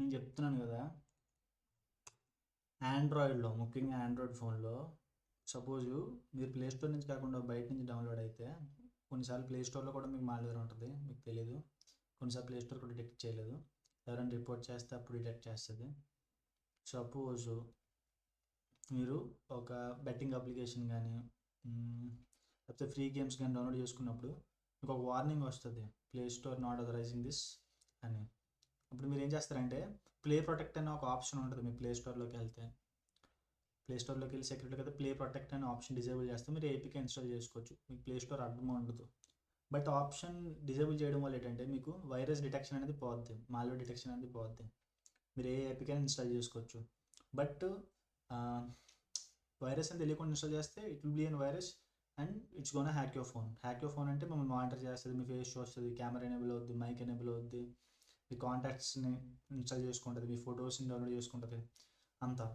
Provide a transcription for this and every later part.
నేను చెప్తున్నాను కదా, ఆండ్రాయిడ్లో ముఖ్యంగా ఆండ్రాయిడ్ ఫోన్లో సపోజు మీరు ప్లే స్టోర్ నుంచి కాకుండా బయట నుంచి డౌన్లోడ్ అయితే కొన్నిసార్లు ప్లే స్టోర్లో కూడా మీకు మాల్వేర్ ఉంటుంది, మీకు తెలియదు. కొన్నిసార్లు ప్లే స్టోర్ కూడా డిటెక్ట్ చేయలేదు. ఎవరైనా రిపోర్ట్ చేస్తే అప్పుడు డిటెక్ట్ చేస్తుంది. సపోజు మీరు ఒక బెట్టింగ్ అప్లికేషన్ కానీ లేకపోతే ఫ్రీ గేమ్స్ కానీ డౌన్లోడ్ చేసుకున్నప్పుడు మీకు ఒక వార్నింగ్ వస్తుంది, ప్లే స్టోర్ నాట్ అథరైజింగ్ దిస్ అని. అప్పుడు మీరు ఏం చేస్తారంటే ప్లే ప్రొటెక్ట్ అనే ఒక ఆప్షన్ ఉంటుంది. మీ ప్లే స్టోర్లోకి వెళ్తే ప్లే స్టోర్లోకి వెళ్ళి సెక్యూరిటీకి అయితే ప్లే ప్రొటెక్ట్ అనే ఆప్షన్ డిజేబుల్ చేస్తే మీరు ఏపీకే ఇన్స్టాల్ చేసుకోవచ్చు. మీకు ప్లే స్టోర్ అడ్డం ఉండదు. బట్ ఆప్షన్ డిజేబుల్ చేయడం వల్ల ఏంటంటే మీకు వైరస్ డిటెక్షన్ అనేది పోద్ది, మాల్వేర్ డిటెక్షన్ అనేది పోద్ది. మీరు ఏ ఏపీకే ఇన్స్టాల్ చేసుకోవచ్చు. బట్ వైరస్ అని తెలియకుండా ఇన్స్టాల్ చేస్తే it will be an virus and it's gonna hack your phone. Hack your phone అంటే మిమ్మల్ని మానిటర్ చేస్తుంది, మీ ఫేస్ చూస్తుంది, కెమెరా ఎనేబుల్ అవుద్ది, మైక్ ఎనేబుల్ అవుద్ది, మీ కాంటాక్ట్స్ని ఇన్స్టాల్ చేసుకుంటుంది, మీ ఫొటోస్ని డౌన్లోడ్ చేసుకుంటుంది అంతా.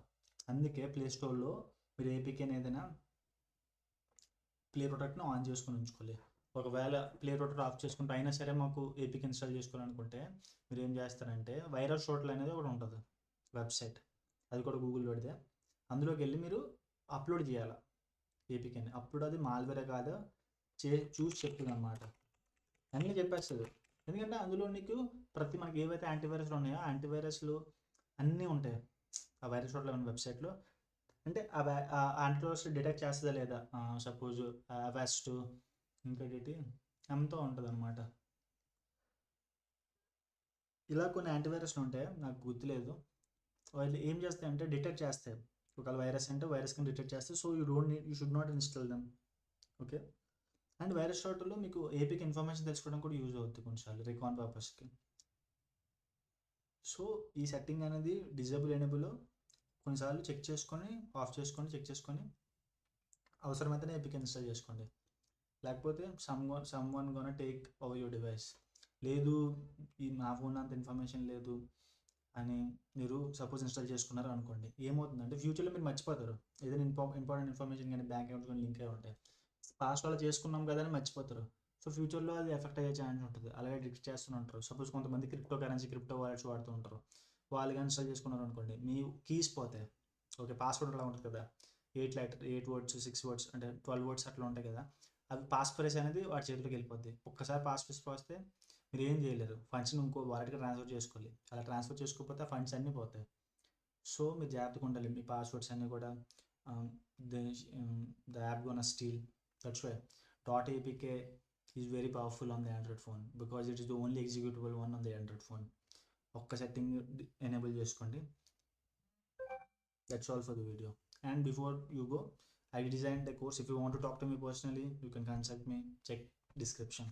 అందుకే ప్లే స్టోర్లో మీరు ఏపీకేని ఏదైనా ప్లే ప్రొటెక్ట్ని ఆన్ చేసుకొని ఉంచుకోవాలి. ఒకవేళ ప్లే ప్రొటెక్ట్ ఆఫ్ చేసుకుంటే అయినా సరే మాకు ఏపీకే ఇన్స్టాల్ చేసుకోవాలనుకుంటే మీరు ఏం చేస్తారంటే వైరస్ షోర్ట్లు అనేది ఒకటి ఉంటుంది వెబ్సైట్, అది కూడా గూగుల్ పెడితే అందులోకి వెళ్ళి మీరు అప్లోడ్ చేయాలి ఏపీకేని. అప్పుడు అది మాల్వేరే కాదు చూసి చెప్తుంది అనమాట, అన్నీ చెప్పేస్తుంది. ఎందుకంటే అందులో నీకు మనకి ఏవైతే యాంటీవైరస్లు ఉన్నాయో యాంటీవైరస్లు అన్నీ ఉంటాయి ఆ వైరస్ షోట్లో ఉన్న వెబ్సైట్లో. అంటే ఆ యాంటీవైరస్ డిటెక్ట్ చేస్తుందా లేదా, సపోజ్ అవాస్ట్ ఇంకోటి అంతా ఉంటుంది అనమాట. ఇలా కొన్ని యాంటీవైరస్లు ఉంటాయి, నాకు గుర్తులేదు. వాళ్ళు ఏం చేస్తాయంటే డిటెక్ట్ చేస్తాయి, ఒకవేళ వైరస్ అంటే వైరస్ కింద డిటెక్ట్ చేస్తే. So you should not install them. Okay. And virus షార్ట్లో మీకు ఏపీకి ఇన్ఫర్మేషన్ తెలుసుకోవడం కూడా యూజ్ అవుతుంది కొన్నిసార్లు రికాన్ పర్పస్కి. సో ఈ సెట్టింగ్ అనేది డిజేబుల్ ఎనేబుల్ కొన్నిసార్లు చెక్ చేసుకొని ఆఫ్ చేసుకొని చెక్ చేసుకొని అవసరమైతేనే ఏపీకి ఇన్స్టాల్ చేసుకోండి. లేకపోతే some one gonna take over your device. లేదు ఈ నా ఫోన్ అంత ఇన్ఫర్మేషన్ లేదు అని మీరు సపోజ్ ఇన్స్టాల్ చేసుకున్నారు అనుకోండి, ఏమవుతుందంటే ఫ్యూచర్లో మీరు మర్చిపోతారు. ఏదైనా ఇంపార్టెంట్ ఇన్ఫర్మేషన్ కానీ బ్యాంక్ అకౌంట్స్ కానీ లింక్ అయి ఉంటాయి, పాస్ట్ వాళ్ళు చేసుకున్నాం కదా అని మర్చిపోతారు. సో ఫ్యూచర్లో అది ఎఫెక్ట్ అయ్యే ఛాన్స్ ఉంటుంది. అలాగే డిటెక్ట్ చేస్తూనే ఉంటారు. సపోజ్ కొంతమంది క్రిప్టో వాలెట్స్ వాడుతూ ఉంటారు, వాళ్ళు కానీ ఇన్స్టాల్ చేసుకున్నారు అనుకోండి మీ కీస్ పోతాయి. ఓకే, పాస్వర్డ్ అలా ఉంటుంది కదా, 8 వర్డ్స్ 6 వర్డ్స్ అంటే 12 వర్డ్స్ అట్లా ఉంటాయి కదా, అవి పాస్ఫ్రేస్ అనేది వాటి చేతిలోకి వెళ్ళిపోద్ది. ఒక్కసారి పాస్ఫ్రేస్ పోస్తే మీరు ఏం చేయలేరు, ఫండ్స్ని ఇంకో వాలెట్కి ట్రాన్స్ఫర్ చేసుకోవాలి. అలా ట్రాన్స్ఫర్ చేసుకోకపోతే ఆ ఫండ్స్ అన్నీ పోతాయి. సో మీరు జాగ్రత్తగా ఉండాలి, మీ పాస్వర్డ్స్ అన్నీ కూడా the app gonna steal. That's why .apk is very powerful on the Android phone because it is the only executable one on the Android phone. ఒక్క సెట్టింగ్ ఎనేబుల్ చేసుకోండి. That's all for the video. And before you go, I designed a course. If you want to talk to me personally, you can contact me. Check description.